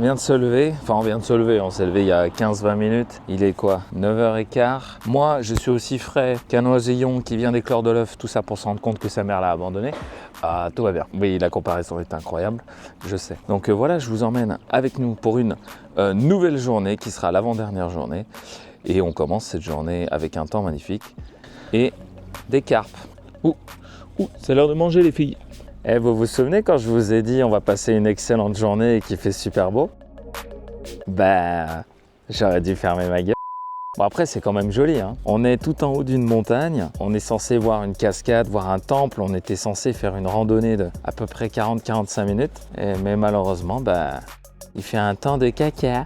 vient de se lever, enfin on vient de se lever, on s'est levé il y a 15-20 minutes. Il est quoi, 9h15. Moi, je suis aussi frais qu'un oisillon qui vient d'éclore de l'œuf, tout ça pour se rendre compte que sa mère l'a abandonné. Ah, tout va bien. Oui, la comparaison est incroyable, je sais. Donc voilà, je vous emmène avec nous pour une nouvelle journée qui sera l'avant-dernière journée. Et on commence cette journée avec un temps magnifique et des carpes. Ouh, c'est l'heure de manger les filles. Eh, vous vous souvenez quand je vous ai dit on va passer une excellente journée et qu'il fait super beau? Bah, j'aurais dû fermer ma gueule. Bon après c'est quand même joli, hein. On est tout en haut d'une montagne, on est censé voir une cascade, voir un temple, on était censé faire une randonnée de à peu près 40-45 minutes. Mais malheureusement, bah, il fait un temps de caca.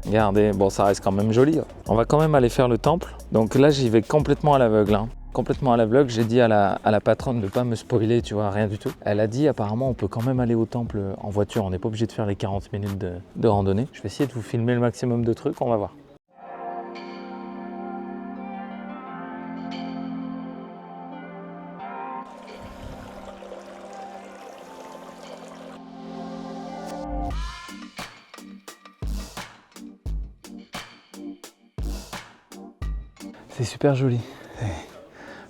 Regardez, bon ça reste quand même joli. On va quand même aller faire le temple. Donc là j'y vais complètement à l'aveugle, hein. Complètement à l'aveugle, j'ai dit à la patronne de ne pas me spoiler, tu vois, rien du tout. Elle a dit apparemment on peut quand même aller au temple en voiture, on n'est pas obligé de faire les 40 minutes de randonnée. Je vais essayer de vous filmer le maximum de trucs, on va voir. C'est super joli.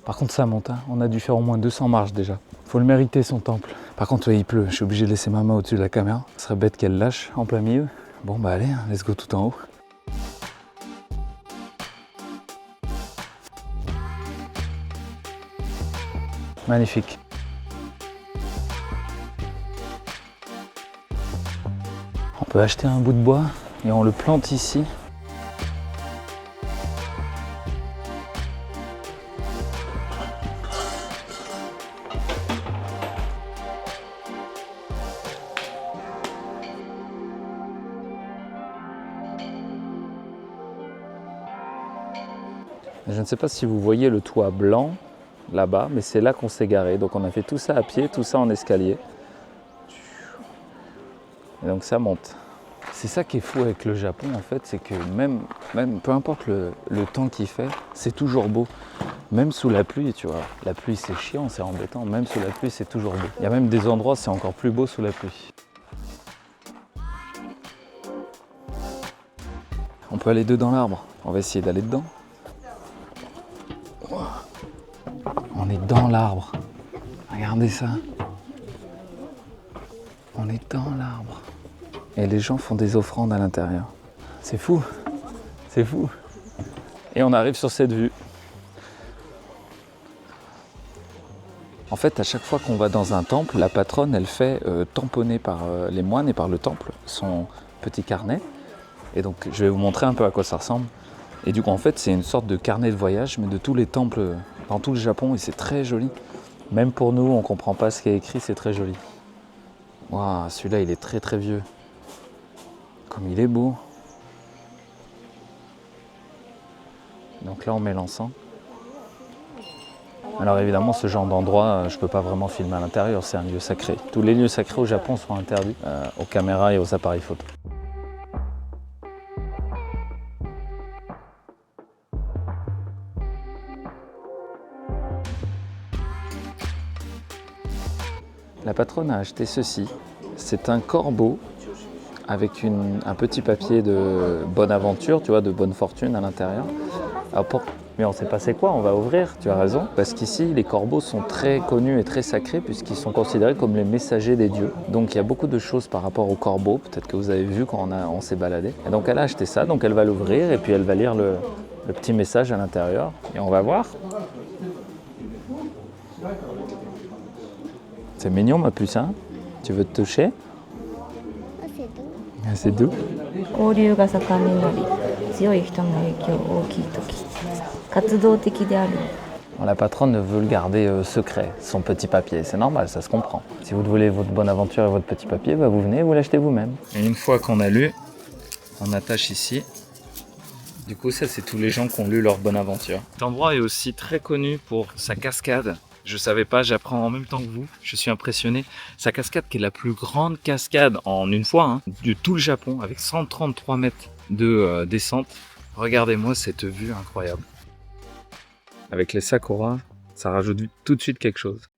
Par contre ça monte, hein. On a dû faire au moins 200 marches déjà. Faut le mériter son temple. Par contre ouais, il pleut, je suis obligé de laisser ma main au-dessus de la caméra. Ce serait bête qu'elle lâche en plein milieu. Bon bah allez, hein, let's go tout en haut. Magnifique. On peut acheter un bout de bois et on le plante ici. Je ne sais pas si vous voyez le toit blanc là-bas, mais c'est là qu'on s'est garé. Donc on a fait tout ça à pied, tout ça en escalier. Et donc ça monte. C'est ça qui est fou avec le Japon en fait, c'est que même peu importe le temps qu'il fait, c'est toujours beau. Même sous la pluie, tu vois. La pluie c'est chiant, c'est embêtant. Même sous la pluie c'est toujours beau. Il y a même des endroits c'est encore plus beau sous la pluie. On peut aller dedans l'arbre. On va essayer d'aller dedans. On est dans l'arbre. Regardez ça. On est dans l'arbre. Et les gens font des offrandes à l'intérieur. C'est fou. C'est fou. Et on arrive sur cette vue. En fait, à chaque fois qu'on va dans un temple, la patronne, elle fait tamponner par les moines et par le temple son petit carnet. Et donc, je vais vous montrer un peu à quoi ça ressemble. Et du coup, en fait, c'est une sorte de carnet de voyage, mais de tous les temples dans tout le Japon. Et c'est très joli. Même pour nous, on ne comprend pas ce qui est écrit, c'est très joli. Waouh, celui-là, il est très très vieux. Comme il est beau. Donc là, on met l'encens. Alors évidemment, ce genre d'endroit, je ne peux pas vraiment filmer à l'intérieur, c'est un lieu sacré. Tous les lieux sacrés au Japon sont interdits aux caméras et aux appareils photo. La patronne a acheté ceci. C'est un corbeau avec un petit papier de bonne aventure, tu vois, de bonne fortune à l'intérieur. Mais on ne sait pas c'est quoi, on va ouvrir, tu as raison. Parce qu'ici, les corbeaux sont très connus et très sacrés puisqu'ils sont considérés comme les messagers des dieux. Donc il y a beaucoup de choses par rapport aux corbeaux, peut-être que vous avez vu quand on s'est baladé. Et donc elle a acheté ça, donc elle va l'ouvrir et puis elle va lire le petit message à l'intérieur. Et on va voir. C'est mignon ma puce, hein? Tu veux te toucher? C'est doux. 交流が盛んになり、強い人の影響大きいとき、活動的である。 La patronne veut le garder secret, son petit papier. C'est normal, ça se comprend. Si vous voulez votre bonne aventure et votre petit papier, bah vous venez et vous l'achetez vous-même. Et une fois qu'on a lu, on attache ici. Du coup, ça, c'est tous les gens qui ont lu leur bonne aventure. Cet endroit est aussi très connu pour sa cascade. Je savais pas, j'apprends en même temps que vous. Je suis impressionné. Sa cascade qui est la plus grande cascade en une fois hein, de tout le Japon, avec 133 mètres de descente. Regardez-moi cette vue incroyable. Avec les sakuras, ça rajoute tout de suite quelque chose.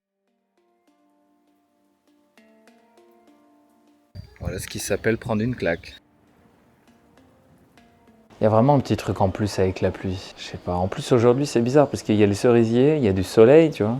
Voilà ce qui s'appelle prendre une claque. Il y a vraiment un petit truc en plus avec la pluie. Je sais pas. En plus aujourd'hui c'est bizarre parce qu'il y a les cerisiers, il y a du soleil, tu vois.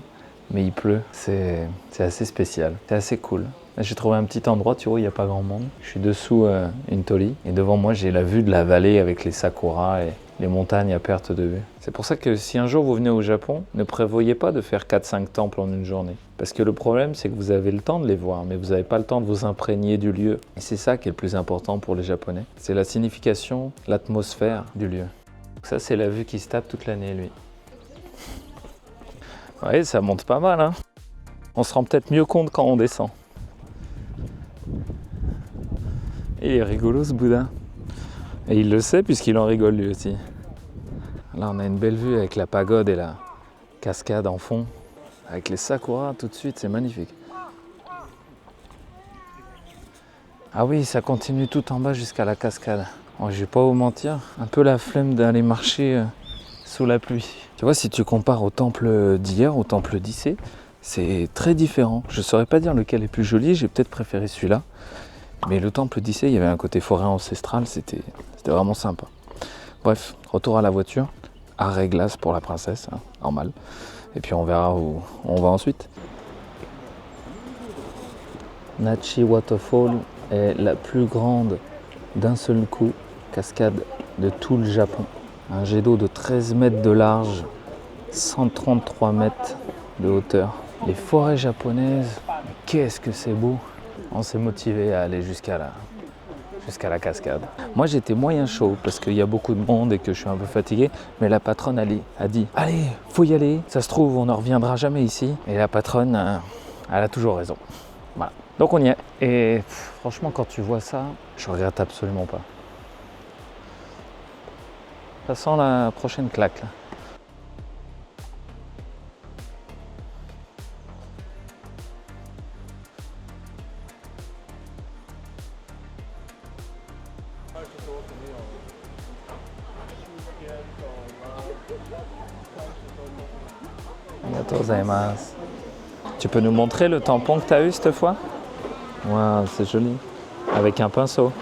Mais il pleut. C'est assez spécial. C'est assez cool. J'ai trouvé un petit endroit, tu vois, il n'y a pas grand monde. Je suis dessous une toli. Et devant moi, j'ai la vue de la vallée avec les sakuras et les montagnes à perte de vue. C'est pour ça que si un jour vous venez au Japon, ne prévoyez pas de faire 4-5 temples en une journée. Parce que le problème, c'est que vous avez le temps de les voir, mais vous n'avez pas le temps de vous imprégner du lieu. Et c'est ça qui est le plus important pour les Japonais. C'est la signification, l'atmosphère du lieu. Donc ça, c'est la vue qui se tape toute l'année, lui. Oui, ça monte pas mal, hein. On se rend peut-être mieux compte quand on descend. Et il est rigolo ce boudin. Et il le sait puisqu'il en rigole lui aussi. Là on a une belle vue avec la pagode et la cascade en fond. Avec les sakuras tout de suite, c'est magnifique. Ah oui, ça continue tout en bas jusqu'à la cascade. Oh, je vais pas vous mentir, un peu la flemme d'aller marcher sous la pluie. Tu vois, si tu compares au temple d'hier, au temple d'Issé, c'est très différent. Je saurais pas dire lequel est plus joli, j'ai peut-être préféré celui-là. Mais le temple d'Issé, il y avait un côté forêt ancestrale, c'était vraiment sympa. Bref, retour à la voiture, arrêt glace pour la princesse, hein, normal. Et puis on verra où on va ensuite. Nachi Waterfall est la plus grande d'un seul coup cascade de tout le Japon. Un jet d'eau de 13 mètres de large, 133 mètres de hauteur. Les forêts japonaises, qu'est-ce que c'est beau! On s'est motivé à aller jusqu'à la cascade. Moi j'étais moyen chaud parce qu'il y a beaucoup de monde et que je suis un peu fatigué, mais la patronne a dit « Allez, faut y aller, ça se trouve on ne reviendra jamais ici ». Et la patronne, elle a toujours raison. Voilà. Donc on y est. Et franchement quand tu vois ça, je regrette absolument pas. Ça sent la prochaine claque là. Tu peux nous montrer le tampon que tu as eu cette fois? Waouh, c'est joli. Avec un pinceau.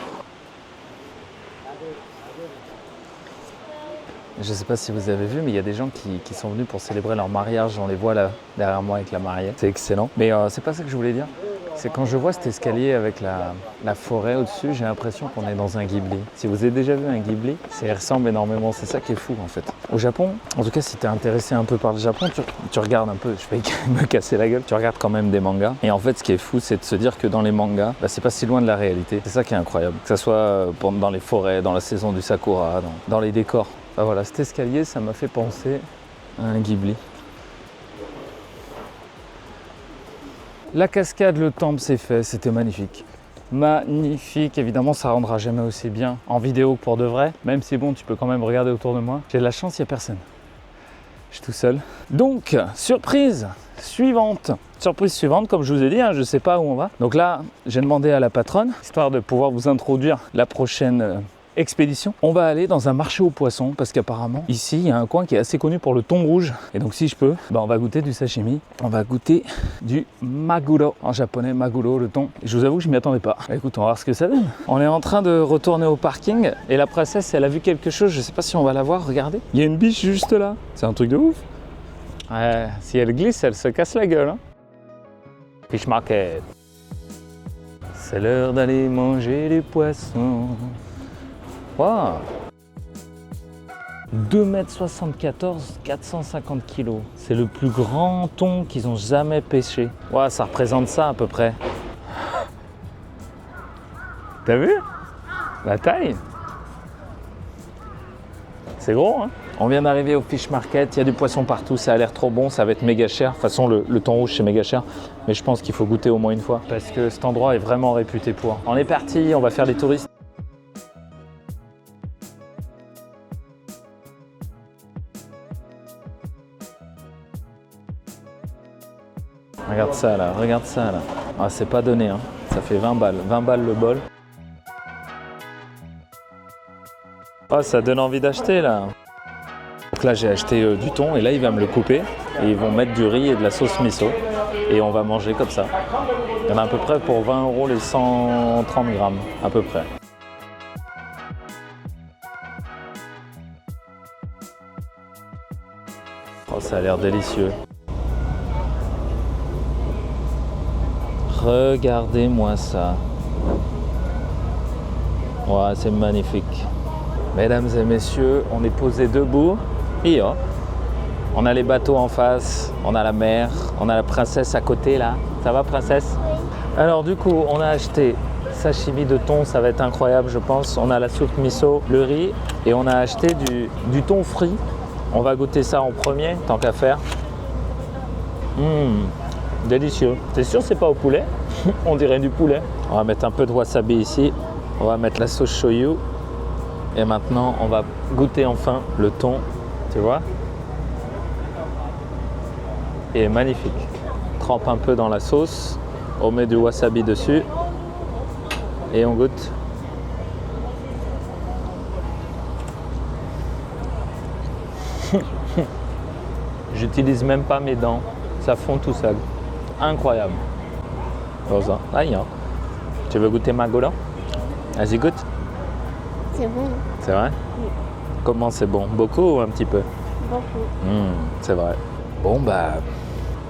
Je ne sais pas si vous avez vu, mais il y a des gens qui sont venus pour célébrer leur mariage. On les voit là, derrière moi avec la mariée. C'est excellent. Mais c'est pas ça que je voulais dire. C'est quand je vois cet escalier avec la forêt au-dessus, j'ai l'impression qu'on est dans un Ghibli. Si vous avez déjà vu un Ghibli, ça y ressemble énormément. C'est ça qui est fou en fait. Au Japon, en tout cas si tu es intéressé un peu par le Japon, tu regardes un peu, je vais me casser la gueule, tu regardes quand même des mangas. Et en fait ce qui est fou, c'est de se dire que dans les mangas, c'est pas si loin de la réalité. C'est ça qui est incroyable. Que ça soit dans les forêts, dans la saison du sakura, dans les décors. Enfin, voilà, cet escalier, ça m'a fait penser à un Ghibli. La cascade, le temple, c'est fait, c'était magnifique. Magnifique, évidemment ça rendra jamais aussi bien en vidéo que pour de vrai. Même si bon, tu peux quand même regarder autour de moi. J'ai de la chance, il n'y a personne. Je suis tout seul. Donc, surprise suivante. Surprise suivante, comme je vous ai dit, je ne sais pas où on va. Donc là, j'ai demandé à la patronne, histoire de pouvoir vous introduire la prochaine expédition. On va aller dans un marché aux poissons parce qu'apparemment ici il y a un coin qui est assez connu pour le thon rouge et donc si je peux, on va goûter du sashimi, on va goûter du maguro, en japonais maguro, le thon. Et je vous avoue que je m'y attendais pas. Écoute, on va voir ce que ça donne. On est en train de retourner au parking et la princesse elle a vu quelque chose, je sais pas si on va la voir, regardez. Il y a une biche juste là, c'est un truc de ouf. Ouais, si elle glisse, elle se casse la gueule. Fish market. C'est l'heure d'aller manger les poissons. Wow. 2,74 m, 450 kg. C'est le plus grand thon qu'ils ont jamais pêché. Wow, ça représente ça à peu près. T'as vu la taille? C'est gros, hein? On vient d'arriver au fish market, il y a du poisson partout, ça a l'air trop bon, ça va être méga cher. De toute façon, le thon rouge, c'est méga cher. Mais je pense qu'il faut goûter au moins une fois parce que cet endroit est vraiment réputé pour. On est parti, on va faire des touristes. Regarde ça là, regarde ça là. Ah, c'est pas donné, hein. Ça fait 20 balles. 20 balles le bol. Oh, ça donne envie d'acheter là. Donc là, j'ai acheté du thon et là, il va me le couper. Et ils vont mettre du riz et de la sauce miso. Et on va manger comme ça. Il y en a à peu près pour 20 € les 130 grammes, à peu près. Oh, ça a l'air délicieux. Regardez-moi ça. Ouais, c'est magnifique. Mesdames et messieurs, on est posé debout. Et oh, on a les bateaux en face, on a la mer, on a la princesse à côté là. Ça va, princesse? Oui. Alors du coup, on a acheté sashimi de thon, ça va être incroyable je pense. On a la soupe miso, le riz et on a acheté du thon frit. On va goûter ça en premier, tant qu'à faire. Délicieux. T'es sûr c'est pas au poulet? On dirait du poulet. On va mettre un peu de wasabi ici. On va mettre la sauce shoyu. Et maintenant, on va goûter enfin le thon. Tu vois? Il est magnifique. Trempe un peu dans la sauce. On met du wasabi dessus. Et on goûte. J'utilise même pas mes dents. Ça fond tout seul. Incroyable. Rosa. Ah, tu veux goûter ma gola? Vas-y, goûte. C'est bon. C'est vrai? Oui. Comment c'est bon? Beaucoup ou un petit peu? Beaucoup. C'est vrai. Bon, bah,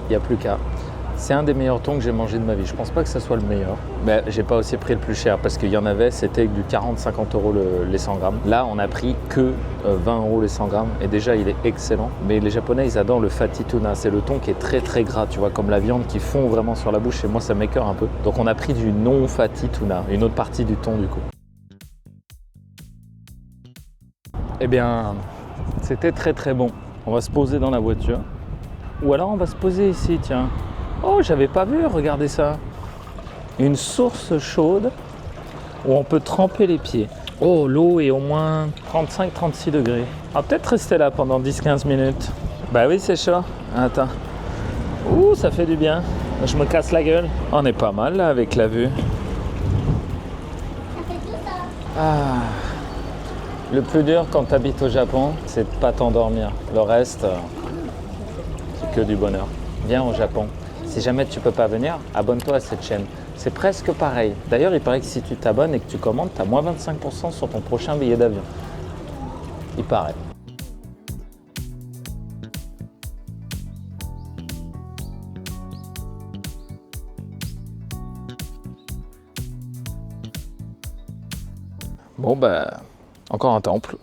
il n'y a plus qu'à. C'est un des meilleurs thons que j'ai mangé de ma vie. Je pense pas que ça soit le meilleur. Mais j'ai pas aussi pris le plus cher parce qu'il y en avait, c'était du 40-50 € les 100 grammes. Là, on a pris que 20 € les 100 grammes. Et déjà, il est excellent. Mais les Japonais, ils adorent le fatty tuna. C'est le thon qui est très très gras, tu vois, comme la viande qui fond vraiment sur la bouche. Et moi, ça m'écoeure un peu. Donc, on a pris du non fatty tuna, une autre partie du thon du coup. Eh bien, c'était très très bon. On va se poser dans la voiture. Ou alors, on va se poser ici, tiens. Oh, j'avais pas vu, regardez ça. Une source chaude où on peut tremper les pieds. Oh, l'eau est au moins 35-36 degrés. On va peut-être rester là pendant 10-15 minutes. Bah oui, c'est chaud. Attends. Ouh, ça fait du bien. Je me casse la gueule. On est pas mal là avec la vue. Ah. Le plus dur quand tu habites au Japon, c'est de pas t'endormir. Le reste, c'est que du bonheur. Viens au Japon. Si jamais tu peux pas venir, abonne-toi à cette chaîne. C'est presque pareil. D'ailleurs, il paraît que si tu t'abonnes et que tu commandes, tu as moins 25% sur ton prochain billet d'avion. Il paraît. Bon, bah, encore un temple.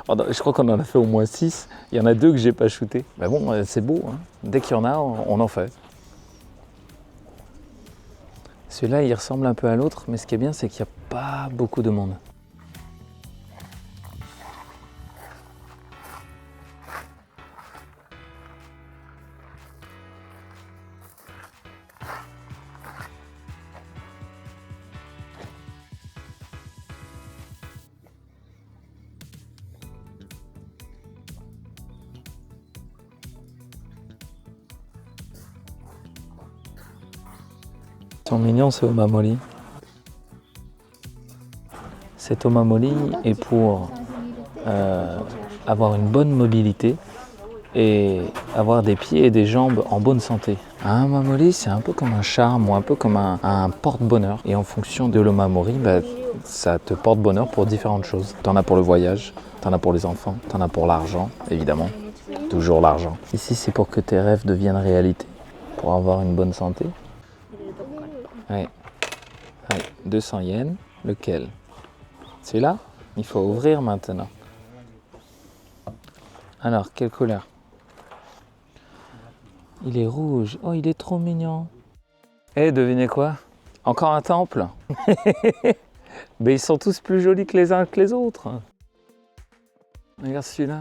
Je crois qu'on en a fait au moins 6. Il y en a 2 que j'ai pas shooté. Mais bon, c'est beau. Hein. Dès qu'il y en a, on en fait. Celui-là, il ressemble un peu à l'autre, mais ce qui est bien, c'est qu'il n'y a pas beaucoup de monde. Ils sont mignons, ces omamori. Cet omamori est pour avoir une bonne mobilité et avoir des pieds et des jambes en bonne santé. Un omamori, c'est un peu comme un charme ou un peu comme un porte-bonheur. Et en fonction de l'omamori, bah, ça te porte bonheur pour différentes choses. T'en as pour le voyage, t'en as pour les enfants, t'en as pour l'argent, évidemment. Toujours l'argent. Ici, c'est pour que tes rêves deviennent réalité, pour avoir une bonne santé. Ouais. Allez, 200 yens. Lequel? Celui-là? Il faut ouvrir maintenant. Alors, quelle couleur? Il est rouge. Oh, il est trop mignon. Eh, devinez quoi? Encore un temple? Mais ils sont tous plus jolis que les uns que les autres. Regarde celui-là.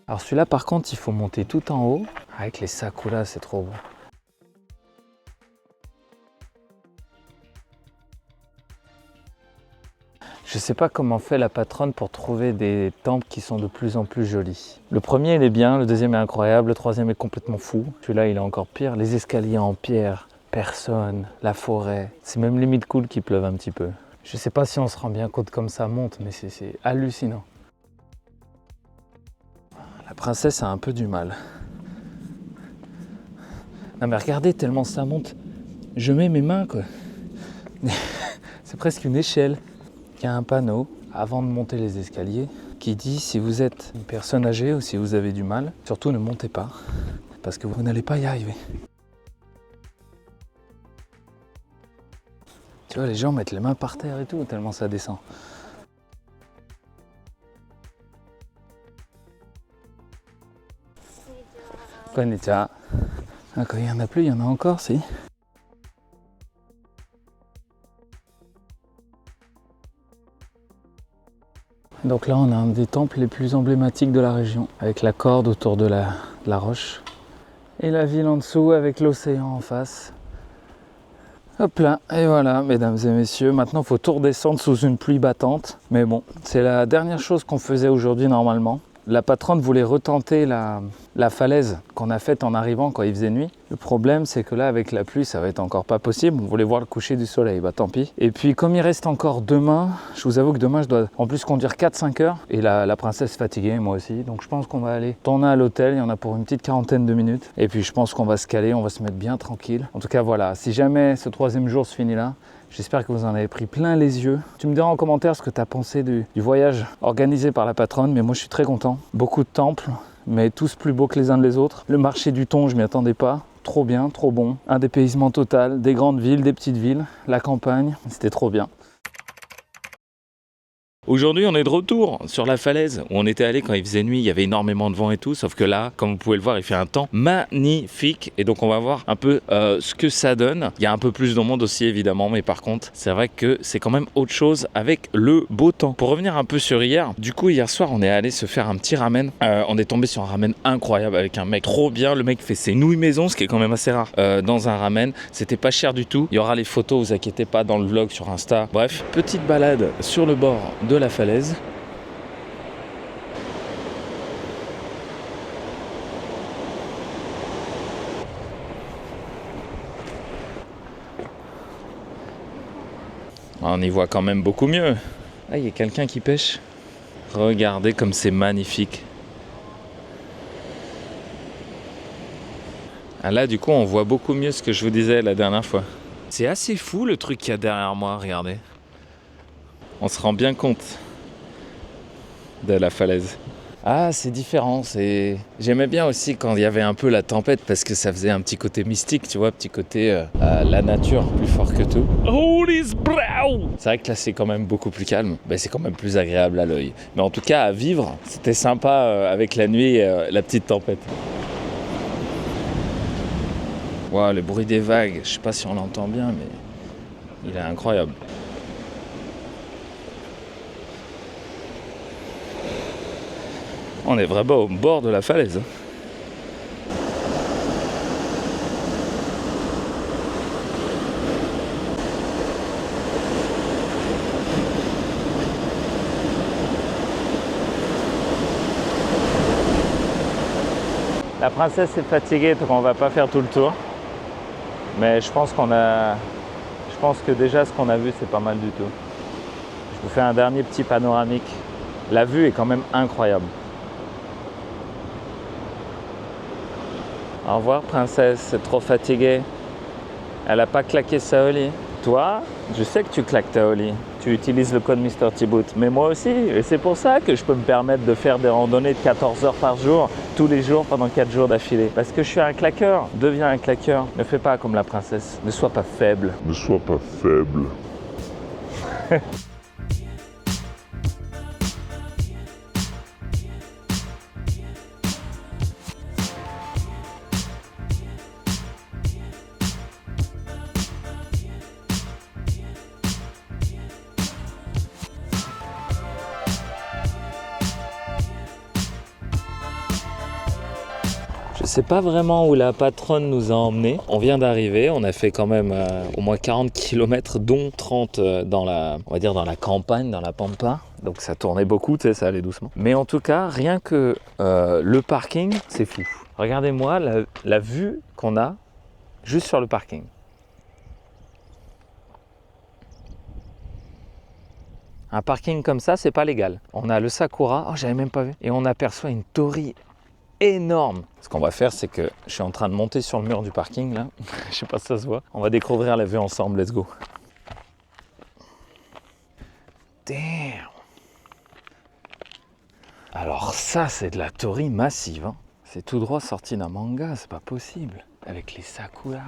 Alors celui-là, par contre, il faut monter tout en haut. Avec les sakuras, c'est trop beau. Je ne sais pas comment fait la patronne pour trouver des temples qui sont de plus en plus jolis. Le premier, il est bien, le deuxième est incroyable, le troisième est complètement fou. Celui-là, il est encore pire. Les escaliers en pierre, personne, la forêt. C'est même limite cool qu'il pleuve un petit peu. Je ne sais pas si on se rend bien compte comme ça monte, mais c'est hallucinant. La princesse a un peu du mal. Non mais regardez, tellement ça monte. Je mets mes mains quoi. C'est presque une échelle. Il y a un panneau avant de monter les escaliers qui dit si vous êtes une personne âgée ou si vous avez du mal, surtout ne montez pas parce que vous n'allez pas y arriver. Tu vois, les gens mettent les mains par terre et tout tellement ça descend. Konnichiwa. Ah, quand il n'y en a plus, il y en a encore, si. Donc là, on a un des temples les plus emblématiques de la région, avec la corde autour de la roche. Et la ville en dessous, avec l'océan en face. Hop là, et voilà, mesdames et messieurs, maintenant il faut tout redescendre sous une pluie battante. Mais bon, c'est la dernière chose qu'on faisait aujourd'hui normalement. La patronne voulait retenter la falaise qu'on a faite en arrivant quand il faisait nuit. Le problème, c'est que là, avec la pluie, ça va être encore pas possible. On voulait voir le coucher du soleil, bah tant pis. Et puis, comme il reste encore demain, je vous avoue que demain, je dois en plus conduire 4-5 heures. Et la princesse est fatiguée, moi aussi. Donc, je pense qu'on va aller tourner à l'hôtel. Il y en a pour une petite quarantaine de minutes. Et puis, je pense qu'on va se caler, on va se mettre bien tranquille. En tout cas, voilà, si jamais ce 3e jour se finit là, j'espère que vous en avez pris plein les yeux. Tu me diras en commentaire ce que tu as pensé du voyage organisé par la patronne, mais moi je suis très content. Beaucoup de temples, mais tous plus beaux que les uns les autres. Le marché du thon, je m'y attendais pas. Trop bien, trop bon. Un dépaysement total, des grandes villes, des petites villes, la campagne, c'était trop bien. Aujourd'hui, on est de retour sur la falaise où on était allé quand il faisait nuit, il y avait énormément de vent et tout, sauf que là, comme vous pouvez le voir, il fait un temps magnifique et donc on va voir un peu ce que ça donne. Il y a un peu plus de monde aussi évidemment, mais par contre, c'est vrai que c'est quand même autre chose avec le beau temps. Pour revenir un peu sur hier, du coup hier soir, on est allé se faire un petit ramen. On est tombé sur un ramen incroyable avec un mec trop bien. Le mec fait ses nouilles maison, ce qui est quand même assez rare dans un ramen. C'était pas cher du tout. Il y aura les photos, vous inquiétez pas, dans le vlog sur Insta. Bref, petite balade sur le bord de la falaise. On y voit quand même beaucoup mieux. Ah, il y a quelqu'un qui pêche. Regardez comme c'est magnifique. Ah là, du coup, on voit beaucoup mieux ce que je vous disais la dernière fois. C'est assez fou le truc qu'il y a derrière moi, regardez. On se rend bien compte de la falaise. Ah, c'est différent. J'aimais bien aussi quand il y avait un peu la tempête parce que ça faisait un petit côté mystique, tu vois, petit côté la nature plus fort que tout. Holy brow. C'est vrai que là, c'est quand même beaucoup plus calme. Ben, c'est quand même plus agréable à l'œil. Mais en tout cas, à vivre, c'était sympa avec la nuit et la petite tempête. Wow, le bruit des vagues, je sais pas si on l'entend bien, mais il est incroyable. On est vraiment au bord de la falaise. La princesse est fatiguée, donc on va pas faire tout le tour. Mais je pense que déjà ce qu'on a vu, c'est pas mal du tout. Je vous fais un dernier petit panoramique. La vue est quand même incroyable. Au revoir princesse, c'est trop fatiguée. Elle a pas claqué sa Oli. Toi, je sais que tu claques ta Oli. Tu utilises le code Mr Thibaut, mais moi aussi. Et c'est pour ça que je peux me permettre de faire des randonnées de 14 heures par jour, tous les jours, pendant 4 jours d'affilée. Parce que je suis un claqueur. Deviens un claqueur. Ne fais pas comme la princesse. Ne sois pas faible. Ne sois pas faible. Je sais pas vraiment où la patronne nous a emmenés. On vient d'arriver, on a fait quand même au moins 40 km, dont 30 dans la campagne, dans la pampa. Donc ça tournait beaucoup, tu sais, ça allait doucement. Mais en tout cas, rien que le parking, c'est fou. Regardez-moi la vue qu'on a juste sur le parking. Un parking comme ça, c'est pas légal. On a le sakura, oh j'avais même pas vu. Et on aperçoit une torii énorme. Ce qu'on va faire, c'est que je suis en train de monter sur le mur du parking là. Je sais pas si ça se voit. On va découvrir la vue ensemble, let's go. Damn. Alors ça, c'est de la torii massive, hein. C'est tout droit sorti d'un manga, c'est pas possible. Avec les sakura.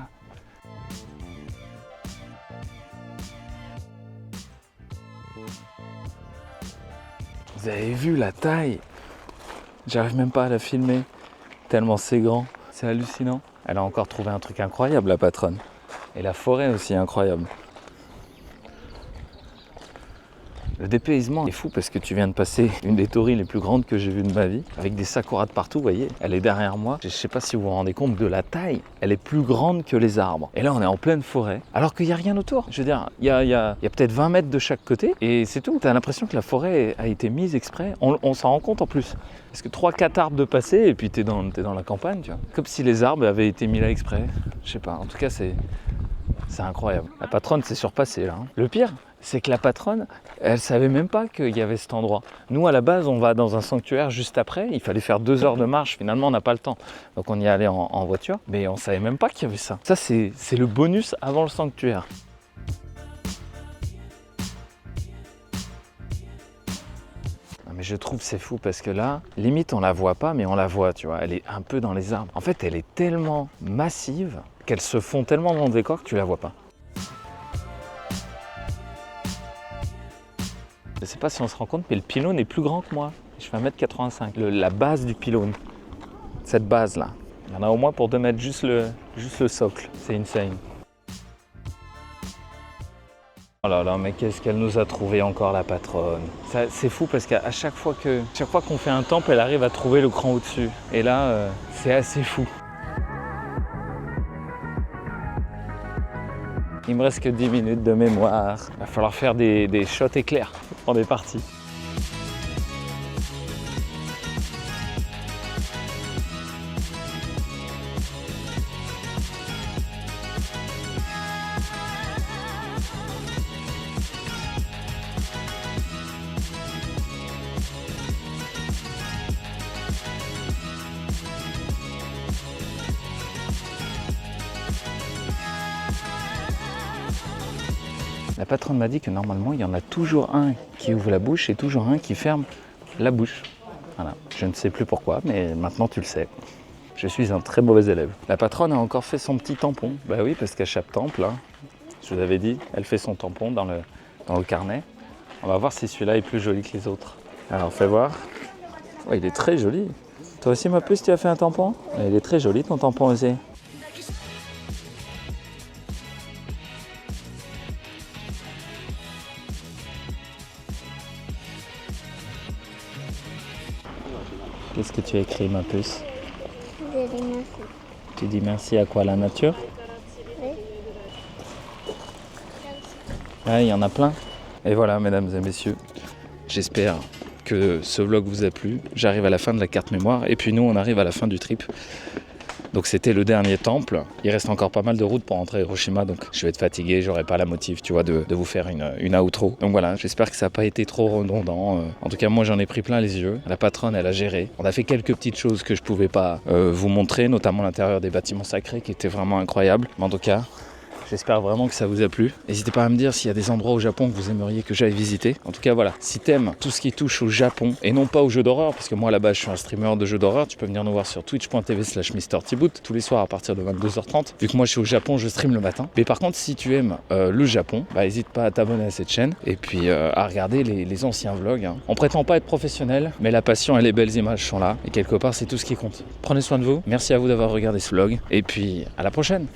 Vous avez vu la taille? J'arrive même pas à la filmer, tellement c'est grand. C'est hallucinant. Elle a encore trouvé un truc incroyable, la patronne. Et la forêt aussi incroyable. Le dépaysement est fou parce que tu viens de passer une des tories les plus grandes que j'ai vues de ma vie, avec des sakuras de partout, vous voyez. Elle est derrière moi. Je ne sais pas si vous vous rendez compte de la taille. Elle est plus grande que les arbres. Et là, on est en pleine forêt, alors qu'il n'y a rien autour. Je veux dire, il y a peut-être 20 mètres de chaque côté, et c'est tout. Tu as l'impression que la forêt a été mise exprès. On s'en rend compte en plus. Parce que 3-4 arbres de passer, et puis t'es dans la campagne, tu vois. Comme si les arbres avaient été mis là exprès. Je sais pas, en tout cas, c'est incroyable. La patronne s'est surpassée là. Hein. Le pire, c'est que la patronne, elle savait même pas qu'il y avait cet endroit. Nous, à la base, on va dans un sanctuaire juste après. Il fallait faire 2 heures de marche. Finalement, on n'a pas le temps. Donc, on y allait en voiture. Mais on savait même pas qu'il y avait ça. Ça, c'est le bonus avant le sanctuaire. Non, mais je trouve c'est fou parce que là, limite, on la voit pas, mais on la voit, tu vois. Elle est un peu dans les arbres. En fait, elle est tellement massive qu'elle se fond tellement dans le décor que tu la vois pas. Je ne sais pas si on se rend compte, mais le pylône est plus grand que moi. Je fais 1m85. La base du pylône, cette base-là, il y en a au moins pour 2 mètres, juste le socle. C'est insane. Oh là là, mais qu'est-ce qu'elle nous a trouvé encore, la patronne. C'est fou parce qu'à chaque fois qu'on fait un temple, elle arrive à trouver le cran au-dessus. Et là, c'est assez fou. Il me reste que 10 minutes de mémoire. Il va falloir faire des shots éclairs. On est parti. La patronne m'a dit que normalement, il y en a toujours un qui ouvre la bouche et toujours un qui ferme la bouche. Voilà. Je ne sais plus pourquoi, mais maintenant tu le sais. Je suis un très mauvais élève. La patronne a encore fait son petit tampon. Bah oui, parce qu'à chaque temple, hein, je vous avais dit, elle fait son tampon dans le carnet. On va voir si celui-là est plus joli que les autres. Alors, fais voir. Oh, il est très joli. Toi aussi, ma puce, tu as fait un tampon? Il est très joli ton tampon aussi. Qu'est-ce que tu as écrit, ma puce? Je dis merci. Tu dis merci à quoi? La nature? Oui. Ah, il y en a plein. Et voilà, mesdames et messieurs, j'espère que ce vlog vous a plu. J'arrive à la fin de la carte mémoire et puis nous, on arrive à la fin du trip. Donc c'était le dernier temple. Il reste encore pas mal de route pour rentrer à Hiroshima, donc je vais être fatigué, j'aurai pas la motive, tu vois, de vous faire une outro. Donc voilà, j'espère que ça n'a pas été trop redondant. En tout cas, moi j'en ai pris plein les yeux. La patronne, elle a géré. On a fait quelques petites choses que je pouvais pas vous montrer, notamment l'intérieur des bâtiments sacrés qui était vraiment incroyable. Mais en tout cas, j'espère vraiment que ça vous a plu. N'hésitez pas à me dire s'il y a des endroits au Japon que vous aimeriez que j'aille visiter. En tout cas, voilà, si t'aimes tout ce qui touche au Japon et non pas aux jeux d'horreur, parce que moi là-bas je suis un streamer de jeux d'horreur, tu peux venir nous voir sur twitch.tv/MrTboot tous les soirs à partir de 22h30. Vu que moi je suis au Japon, je stream le matin. Mais par contre, si tu aimes le Japon, bah n'hésite pas à t'abonner à cette chaîne et puis à regarder les anciens vlogs. Hein. On prétend pas être professionnel, mais la passion et les belles images sont là. Et quelque part, c'est tout ce qui compte. Prenez soin de vous. Merci à vous d'avoir regardé ce vlog. Et puis, à la prochaine.